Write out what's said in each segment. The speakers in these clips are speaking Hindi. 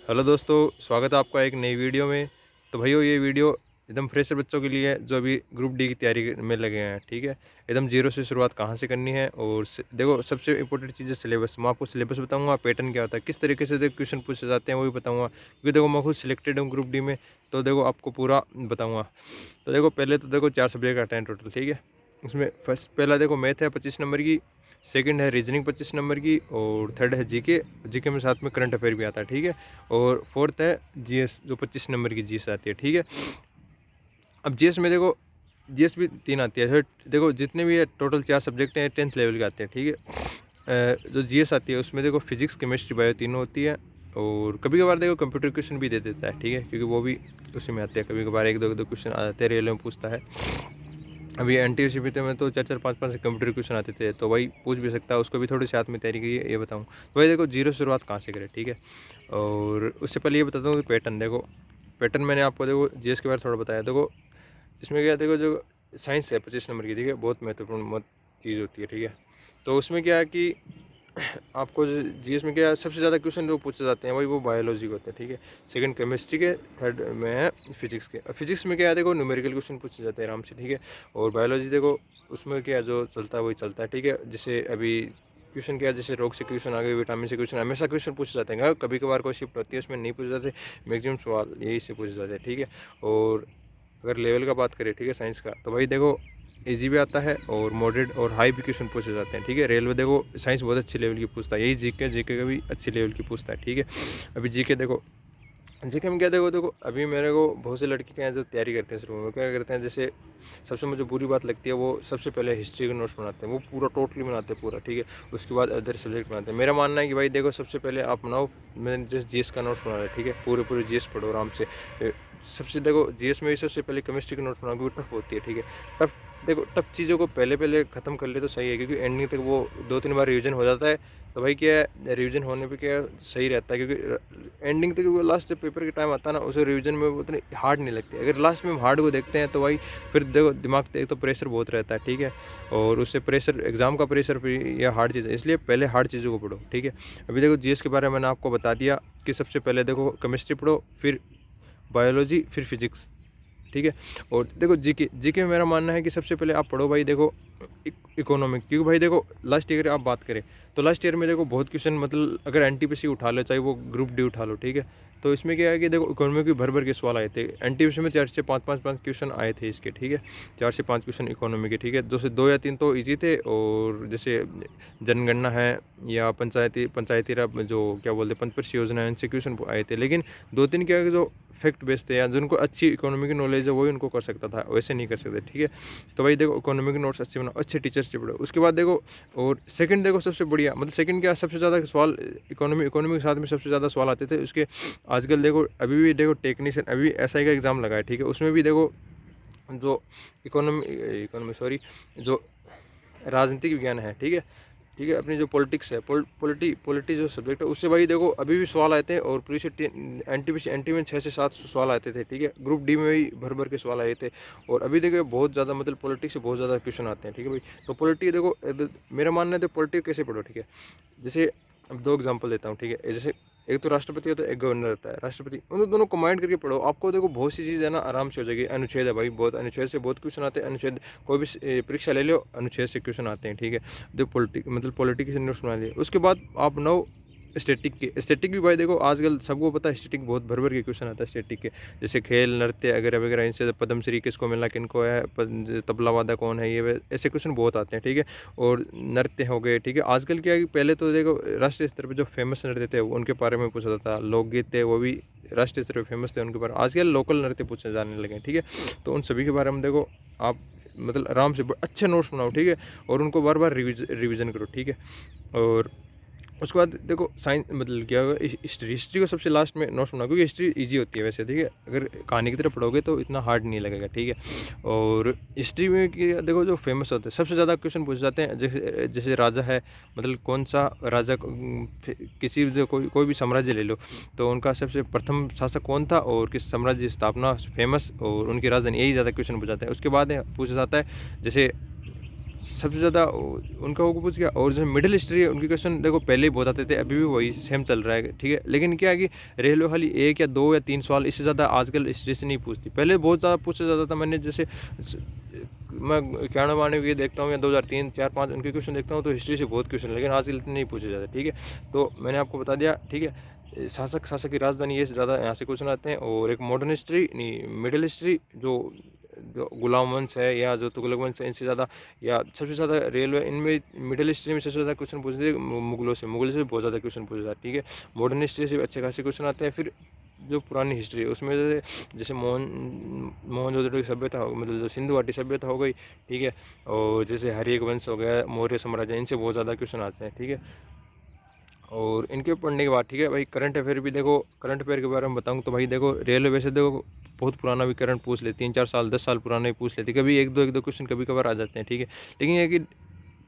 हेलो दोस्तों, स्वागत है आपका एक नई वीडियो में। तो भाइयों, ये वीडियो एकदम फ्रेशर बच्चों के लिए है जो अभी ग्रुप डी की तैयारी में लगे हैं। ठीक है, एकदम जीरो से शुरुआत कहाँ से करनी है। और देखो, सबसे इंपॉर्टेंट चीज़ है सिलेबस। मैं आपको सिलेबस बताऊंगा, पैटर्न क्या होता है, किस तरीके से देखो क्वेश्चन पूछे जाते हैं वो भी बताऊंगा, क्योंकि देखो मैं खुद सिलेक्टेड हूँ ग्रुप डी में। तो देखो आपको पूरा बताऊँगा। तो देखो, पहले तो देखो 4 सब्जेक्ट आते हैं टोटल। ठीक है, उसमें फर्स्ट पहला देखो मैथ है 25 नंबर की, सेकंड है रीजनिंग 25 नंबर की, और थर्ड है जीके। जीके में साथ में करंट अफेयर भी आता है। ठीक है, और फोर्थ है जीएस जो 25 नंबर की जीएस आती है। ठीक है, अब जीएस में देखो, जीएस भी 3 आती है। फिर देखो जितने भी टोटल 4 सब्जेक्ट हैं 10th लेवल के आते हैं। ठीक है, जो जीएस आती है उसमें देखो फिजिक्स केमिस्ट्री बायो तीनों होती है। और कभी कभार देखो कंप्यूटर क्वेश्चन भी दे देता है। ठीक है, क्योंकि वो भी उसी में आते हैं। कभी कभार एक दो क्वेश्चन आ जाते हैं, रेलवे में पूछता है। अभी एनटीपीसी में तो 4-4 5-5 से कंप्यूटर क्वेश्चन आते थे, तो भाई पूछ भी सकता है। उसको भी थोड़ी साथ में तैयारी की है, ये बताऊँ तो भाई देखो जीरो शुरुआत कहाँ से करें। ठीक है, और उससे पहले ये बताता हूँ कि पैटर्न देखो। पैटर्न मैंने आपको देखो जीएस के बारे में थोड़ा बताया। देखो इसमें क्या है, देखो जो साइंस है 25 नंबर की, ठीक है, बहुत महत्वपूर्ण चीज़ होती है। ठीक है, तो उसमें क्या है कि आपको जीएस में क्या सबसे ज़्यादा क्वेश्चन जो पूछे जाते हैं वही वो बायोलॉजी के होते हैं। ठीक है, सेकंड केमिस्ट्री के, थर्ड में है फिजिक्स के। फिजिक्स में क्या है, देखो न्यूमेरिकल क्वेश्चन पूछे जाते हैं आराम से। ठीक है, और बायोलॉजी देखो उसमें क्या जो चलता है वही चलता है। ठीक है, जैसे अभी क्वेश्चन क्या है, जैसे रोग से क्वेश्चन आ गए, विटामिन से क्वेश्चन, हमेशा क्वेश्चन पूछे जाते हैं। कभी कभार कोई शिफ्ट होती है उसमें नहीं पूछे जाते, मैक्सिमम सवाल यही से पूछे जाते हैं। ठीक है, और अगर लेवल का बात करें, ठीक है, साइंस का, तो भाई देखो इजी भी आता है और मॉडरेट और हाई भी क्वेश्चन पूछे जाते हैं। ठीक है, रेलवे देखो साइंस बहुत अच्छी लेवल की पूछता है, यही जीके जीके का भी अच्छी लेवल की पूछता है। ठीक है, अभी जीके देखो, जीके में क्या देखो देखो अभी मेरे को बहुत से लड़के क्या हैं जो तैयारी करते हैं शुरू में, क्या करते हैं, जैसे सबसे मुझे बुरी बात लगती है वो सबसे पहले हिस्ट्री के नोट्स बनाते हैं, वो पूरा टोटली बनाते हैं पूरा। ठीक है, उसके बाद अदर सब्जेक्ट बनाते हैं। मेरा मानना है कि भाई देखो सबसे पहले आप बनाओ, मैंने जैसे जीएस का नोट्स बना रहा है। ठीक है, पूरे जीएस पढ़ो आराम से। सबसे देखो जीएस में भी सबसे पहले केमिस्ट्री के नोट्स बनाओ, क्योंकि टफ होती है। ठीक है, टफ देखो टफ चीज़ों को पहले पहले ख़त्म कर ले तो सही है, क्योंकि एंडिंग तक वो 2-3 बार रिवीजन हो जाता है। तो भाई क्या है, रिवीजन होने पे क्या सही रहता है, क्योंकि एंडिंग तक वो लास्ट जब पेपर के टाइम आता है ना, उसे रिवीजन में वो उतनी हार्ड नहीं लगती। अगर लास्ट में हम हार्ड को देखते हैं तो भाई फिर देखो दिमाग पे एक तो प्रेशर बहुत रहता है। ठीक है, और उससे प्रेशर, एग्जाम का प्रेशर भी या हार्ड चीज़ है, इसलिए पहले हार्ड चीज़ों को पढ़ो। ठीक है, अभी देखो जीएस के बारे में मैंने आपको बता दिया कि सबसे पहले देखो केमिस्ट्री पढ़ो, फिर बायोलॉजी, फिर फिजिक्स। ठीक है, और देखो जीके, जीके में मेरा मानना है कि सबसे पहले आप पढ़ो भाई देखो इकोनॉमिक, क्योंकि भाई देखो लास्ट ईयर आप बात करें तो लास्ट ईयर में देखो बहुत क्वेश्चन, मतलब अगर एनटीपीसी उठा लो चाहे वो ग्रुप डी उठा लो। ठीक है, तो इसमें क्या है कि देखो इकोनॉमिक की भर भर के सवाल आए थे। एनटीपीसी में 4 से 5 क्वेश्चन आए थे इसके। ठीक है, 4 से 5 क्वेश्चन इकोनॉमी के। ठीक है, 2 या 3 तो ईजी थे, और जैसे जनगणना है या पंचायती राज जो क्या बोलते हैं पंचवर्षीय योजना है, इनसे क्वेश्चन आए थे। लेकिन 2-3 क्या है जो फैक्ट बेस्ड थे या जिनको अच्छी इकोनॉमी की नॉलेज है वही उनको कर सकता था, वैसे नहीं कर सकते। ठीक है, तो भाई देखो इकोनॉमी के नोट्स अच्छे बनाओ, अच्छे टीचर से पढ़ो। उसके बाद देखो, और सेकंड देखो सबसे बढ़िया, मतलब सेकंड क्या सबसे ज़्यादा सवाल इकोनॉमी के साथ में सबसे ज़्यादा सवाल आते थे उसके। आजकल देखो अभी भी देखो टेक्नीशियन, अभी एसआई का एग्ज़ाम लगा है। ठीक है, उसमें भी देखो जो इकोनॉमी सॉरी, जो राजनीतिक विज्ञान है। ठीक है, ठीक है, अपनी जो पॉलिटिक्स है, पॉलिटी जो सब्जेक्ट है उससे भाई देखो अभी भी सवाल आए थे, और प्रीवियस एनटी में 6 से 7 सवाल आते थे। ठीक है, ग्रुप डी में भी भर भर के सवाल आए थे, और अभी देखो बहुत ज़्यादा, मतलब पॉलिटिक्स से बहुत ज़्यादा क्वेश्चन आते हैं। ठीक है भाई, तो पॉलिटी देखो मेरा मानना है तो पॉलिटिक्स कैसे पढ़ो। ठीक है, जैसे अब 2 एग्जाम्पल देता हूँ। ठीक है, जैसे एक तो राष्ट्रपति होता है, एक गवर्नर रहता है। राष्ट्रपति, उन दोनों कंबाइंड करके पढ़ो, आपको देखो बहुत सी चीज़ है ना आराम से हो जाएगी। अनुच्छेद है भाई, बहुत अनुच्छेद से बहुत क्वेश्चन आते हैं। अनुच्छेद कोई भी परीक्षा ले लो, अनुच्छेद से क्वेश्चन आते हैं। ठीक है, जो पॉलिटिक्स नोट्स बना लिए। उसके बाद आप नौ स्टैटिक भी भाई देखो आजकल सबको पता है, स्टैटिक बहुत भर भर के क्वेश्चन आता है स्टैटिक के। जैसे खेल, नृत्य वगैरह वगैरह, इनसे पद्मश्री किसको मिला, किनको है, तबला वादक कौन है, ये ऐसे क्वेश्चन बहुत आते हैं। ठीक है, और नृत्य हो गए। ठीक है, आजकल क्या है कि पहले तो देखो राष्ट्रीय स्तर पर जो फेमस नृत्य थे उनके बारे में पूछा जाता था, लोकगीत थे वो भी राष्ट्रीय स्तर पर फेमस थे उनके बारे में। आजकल लोकल नृत्य पूछे जाने लगे। ठीक है, तो उन सभी के बारे में देखो आप, मतलब आराम से अच्छे नोट्स बनाओ। ठीक है, और उनको बार बार रिविजन करो। ठीक है, और उसके बाद देखो साइंस, मतलब क्या होगा, हिस्ट्री को सबसे लास्ट में नोट्स बनाओ, क्योंकि हिस्ट्री इजी होती है वैसे। ठीक है, अगर कहानी की तरफ पढ़ोगे तो इतना हार्ड नहीं लगेगा। ठीक है, और हिस्ट्री में देखो जो फेमस होते हैं सबसे ज़्यादा क्वेश्चन पूछे जाते हैं, जैसे जैसे राजा है, मतलब कौन सा राजा किसी भी कोई भी साम्राज्य ले लो, तो उनका सबसे प्रथम शासक कौन था और किस साम्राज्य की स्थापना फेमस, और उनकी राजधानी, यही ज़्यादा क्वेश्चन पूछा जाता है। उसके बाद पूछा जाता है जैसे सबसे ज़्यादा उनका वो पूछ गया। और जो मिडिल हिस्ट्री है उनके क्वेश्चन देखो पहले ही बहुत आते थे, अभी भी वही सेम चल रहा है, ठीक है। लेकिन क्या है कि रेलवे खाली 1 या 2 या 3 सवाल, इससे ज़्यादा आजकल हिस्ट्री से नहीं पूछती। पहले बहुत ज़्यादा पूछा जाता था। मैंने जैसे मैं 91 ये देखता हूँ या 2003, 4, 5 उनके क्वेश्चन देखता हूँ तो हिस्ट्री से बहुत क्वेश्चन, लेकिन आजकल इतने नहीं पूछे जाते, ठीक है। तो मैंने आपको बता दिया, ठीक है। शासक की राजधानी, ये ज़्यादा यहाँ से क्वेश्चन आते हैं। और एक मॉडर्न हिस्ट्री नहीं, मिडिल हिस्ट्री, जो गुलाम वंश है या जो तुगलक वंश है, इनसे ज़्यादा या सबसे ज़्यादा रेलवे, इनमें मिडिल हिस्ट्री में सबसे ज़्यादा क्वेश्चन पूछते थे मुगलों से बहुत ज़्यादा क्वेश्चन पूछे जाते, ठीक है। मॉडर्न हिस्ट्री से अच्छे खासे क्वेश्चन आते हैं। फिर जो पुरानी हिस्ट्री है उसमें जैसे मोहनजोदड़ो की सभ्यता हो, मतलब जो सिंधु घाटी सभ्यता हो गई, ठीक है। और जैसे हर्यक वंश हो गया, मौर्य साम्राज्य, इनसे बहुत ज़्यादा क्वेश्चन आते हैं, ठीक है। और इनके पढ़ने के बाद, ठीक है भाई, करंट अफेयर भी देखो। करंट अफेयर के बारे में बताऊँ तो भाई देखो, रेलवे वैसे देखो बहुत पुराना भी करंट पूछ लेती, 3-4 साल 10 साल पुराना ही पूछ लेती, कभी एक दो क्वेश्चन कभी कभार आ जाते हैं, ठीक है। लेकिन ये कि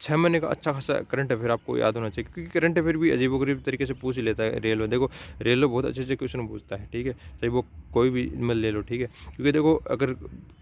6 महीने का अच्छा खासा करंट अफेयर आपको याद होना चाहिए, क्योंकि करंट अफेयर भी अजीबोगरीब तरीके से पूछ ही लेता है रेलवे। देखो रेलवे बहुत अच्छे अच्छे क्वेश्चन पूछता है, ठीक है, चाहे वो कोई भी मतलब ले लो, ठीक है। क्योंकि देखो अगर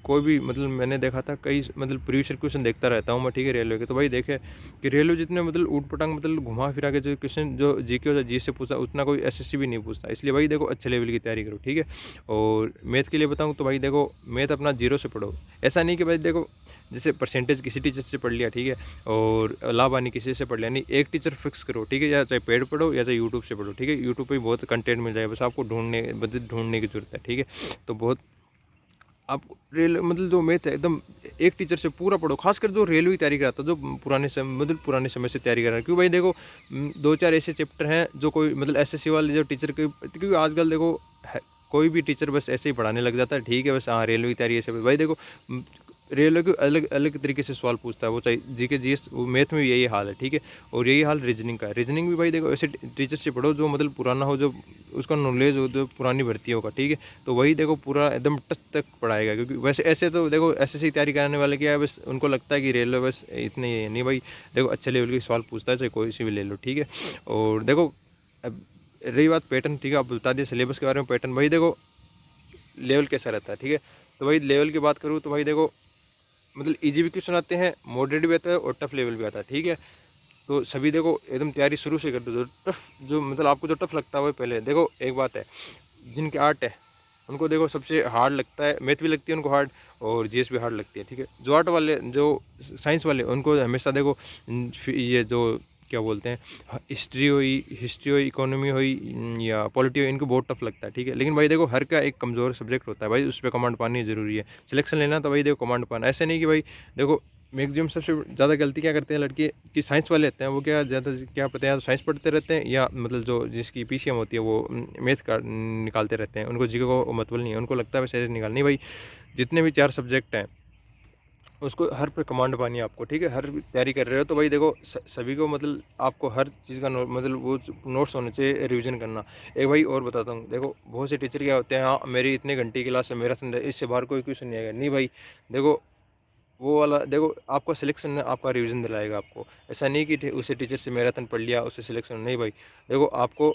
कोई भी, मतलब मैंने देखा था कई, मतलब प्रीवियस क्वेश्चन देखता रहता हूँ मैं, ठीक है, रेलवे के। तो भाई देखे कि रेलवे जितने मतलब ऊट पटांग मतलब घुमा फिरा के जो क्वेश्चन जो जीके और जी से पूछा, उतना कोई एसएससी भी नहीं पूछता। इसलिए भाई देखो अच्छे लेवल की तैयारी करो, ठीक है। और मैथ के लिए बताऊँ तो भाई देखो, मैथ अपना जीरो से पढ़ो। ऐसा नहीं कि भाई देखो जैसे परसेंटेज किसी टीचर से पढ़ लिया, ठीक है, और लाभ आनी किसी से पढ़ लिया, नहीं, एक टीचर फिक्स करो, ठीक है। या चाहे पेड पढ़ो या चाहे यूट्यूब से पढ़ो, ठीक है। यूट्यूब पे बहुत कंटेंट मिल जाएगा, बस आपको ढूंढने की जरूरत है, ठीक है। तो बहुत आप मतलब जो मैथ है एकदम एक टीचर से पूरा पढ़ो, खासकर जो रेलवे की तैयारी कराता है, जो पुराने समय से तैयारी कर रहा है। क्यों भाई देखो 2-4 ऐसे चैप्टर हैं जो कोई मतलब एसएससी वाले जो टीचर के, क्योंकि आजकल देखो कोई भी टीचर बस ऐसे ही पढ़ाने लग जाता है, ठीक है, बस हाँ रेलवे की तैयारी ऐसे। भाई देखो रेलवे को अलग अलग तरीके से सवाल पूछता है, वो चाहे जीके जीएस, मैथ में भी यही हाल है, ठीक है। और यही हाल रीजनिंग का है। रीजनिंग भी भाई देखो ऐसे टीचर से पढ़ो जो मतलब पुराना हो, जो उसका नॉलेज हो, जो पुरानी भर्ती होगा, ठीक है। तो वही देखो पूरा एकदम टच तक पढ़ाएगा। क्योंकि वैसे ऐसे तो देखो एसएससी तैयारी कराने वाले क्या है, बस उनको लगता है कि रेलवे बस इतने ही है, नहीं भाई देखो अच्छे लेवल के सवाल पूछता है, चाहे कोई सी भी ले लो, ठीक है। और देखो अब रही बात पैटर्न, ठीक है, आप बता दिए सिलेबस के बारे में। पैटर्न भाई देखो लेवल कैसा रहता है, ठीक है। तो भाई लेवल की बात करूँ तो भाई देखो मतलब इजी भी क्वेश्चन आते हैं, मॉडरेट भी आता है और टफ लेवल भी आता है, ठीक है। तो सभी देखो एकदम तैयारी शुरू से कर दो। जो टफ, जो मतलब आपको जो टफ लगता है वो पहले देखो। एक बात है, जिनके आर्ट है उनको देखो सबसे हार्ड लगता है, मैथ भी लगती है उनको हार्ड, और जीएस भी हार्ड लगती है, ठीक है। जो आर्ट वाले, जो साइंस वाले, उनको हमेशा देखो ये जो क्या बोलते हैं, हिस्ट्री हुई, इकोनॉमी हुई या पॉलिटी हुई, इनको बहुत टफ लगता है, ठीक है। लेकिन भाई देखो हर का एक कमज़ोर सब्जेक्ट होता है भाई, उस पर कमांड पानी ज़रूरी है। सिलेक्शन लेना तो भाई देखो कमांड पाना, ऐसे नहीं कि भाई देखो मैक्सिमम सबसे ज़्यादा गलती क्या करते हैं लड़के कि साइंस वाले रहते हैं, वो क्या ज़्यादा क्या पता है, या तो साइंस पढ़ते रहते हैं या मतलब जो जिसकी पीसीएम होती है वो मैथ का निकालते रहते हैं। उनको जीके को मतलब नहीं है, उनको लगता है वैसे ऐसे निकालनी। भाई जितने भी 4 सब्जेक्ट हैं उसको हर पे कमांड पानी है आपको, ठीक है। हर तैयारी कर रहे हो तो भाई देखो सभी को मतलब आपको हर चीज़ का मतलब वो नोट्स होने चाहिए, रिवीजन करना। एक भाई और बताता हूँ, देखो बहुत से टीचर क्या होते हैं, हाँ मेरी इतने घंटे की क्लास है, मेरा इससे बाहर कोई क्वेश्चन नहीं आएगा, नहीं भाई देखो वो वाला देखो आपका सिलेक्शन आपका रिवीजन दिलाएगा आपको। ऐसा नहीं कि उसे टीचर से मैराथन पढ़ लिया उससे सिलेक्शन, नहीं भाई देखो आपको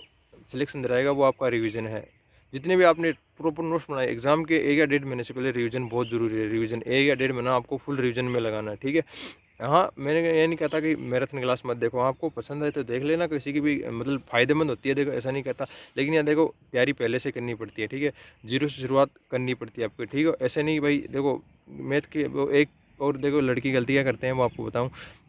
सिलेक्शन दिलाएगा वो आपका रिवीजन है। जितने भी आपने प्रॉपर नोट्स बनाए एग्जाम के 1 या 1.5 महीने से पहले, रिवीजन बहुत ज़रूरी है। रिवीजन 1 या 1.5 महीना आपको फुल रिवीजन में लगाना है, ठीक है। हाँ मैंने ये नहीं कहता कि मैराथन क्लास मत देखो, आपको पसंद है तो देख लेना, किसी की भी मतलब फ़ायदेमंद होती है, देखो ऐसा नहीं कहता। लेकिन यार देखो तैयारी पहले से करनी पड़ती है, ठीक है, जीरो से शुरुआत करनी पड़ती है आपको, ठीक है। ऐसे नहीं भाई देखो मैथ के वो एक और देखो लड़की गलती क्या करते हैं वो आपको बताऊं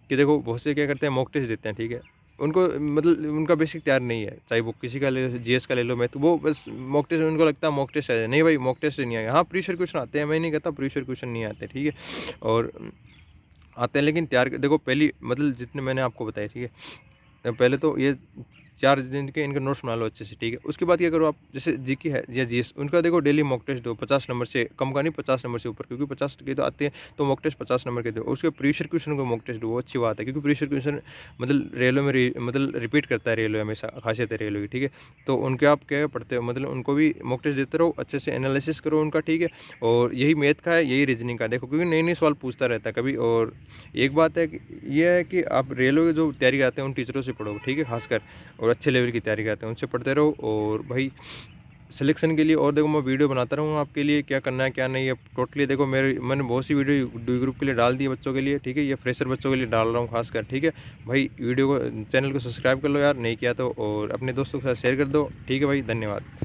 कि देखो बहुत से क्या करते हैं मॉक टेस्ट देते हैं, ठीक है। उनको मतलब उनका बेसिक तैयार नहीं है, चाहे वो किसी का ले लो, जीएस का ले लो, मैं तो वो बस मॉक टेस्ट, उनको लगता है मॉक टेस्ट है, नहीं भाई मॉक टेस्ट नहीं आएगा। हाँ प्रीवियस क्वेश्चन आते हैं, मैं नहीं कहता प्रीवियस क्वेश्चन नहीं आते, ठीक है, और आते हैं, लेकिन तैयार देखो पहली मतलब जितने मैंने आपको बताया, ठीक है। पहले तो ये 4 दिन के इनके नोट्स बना लो अच्छे से, ठीक है। उसके बाद क्या करो आप, जैसे जीके है या जीएस, उनका देखो डेली मॉक टेस्ट दो, 50 नंबर से कम का नहीं, 50 नंबर से ऊपर, क्योंकि 50 के तो आते हैं, तो मॉक टेस्ट 50 नंबर के दो। उसके प्रीवियस क्वेश्चन को मॉक टेस्ट दो, वो अच्छी बात है, क्योंकि प्रीवियस क्वेश्चन मतलब रेलवे में मतलब रिपीट करता है रेलवे, हमेशा खासियत है रेलवे की, ठीक है। तो उनके आप क्या पढ़ते हो, मतलब उनको भी मॉक टेस्ट देते रहो, अच्छे से एनालिसिस करो उनका, ठीक है। और यही मैथ का है, यही रीजनिंग का, देखो क्योंकि नए नए सवाल पूछता रहता है कभी। और एक बात है कि ये है कि आप रेलवे की जो तैयारी कराते हैं उन टीचरों से पढ़ो, ठीक है, खासकर, और अच्छे लेवल की तैयारी कराते हैं उनसे पढ़ते रहो। और भाई सिलेक्शन के लिए। और देखो मैं वीडियो बनाता रहूँगा आपके लिए, क्या करना है क्या नहीं। अब टोटली देखो मैंने बहुत सी वीडियो डी ग्रुप के लिए डाल दी है बच्चों के लिए, ठीक है। ये फ्रेशर बच्चों के लिए डाल रहा हूँ खासकर, ठीक है भाई। वीडियो को चैनल को सब्सक्राइब कर लो यार, नहीं किया तो, और अपने दोस्तों के साथ शेयर कर दो, ठीक है भाई। धन्यवाद।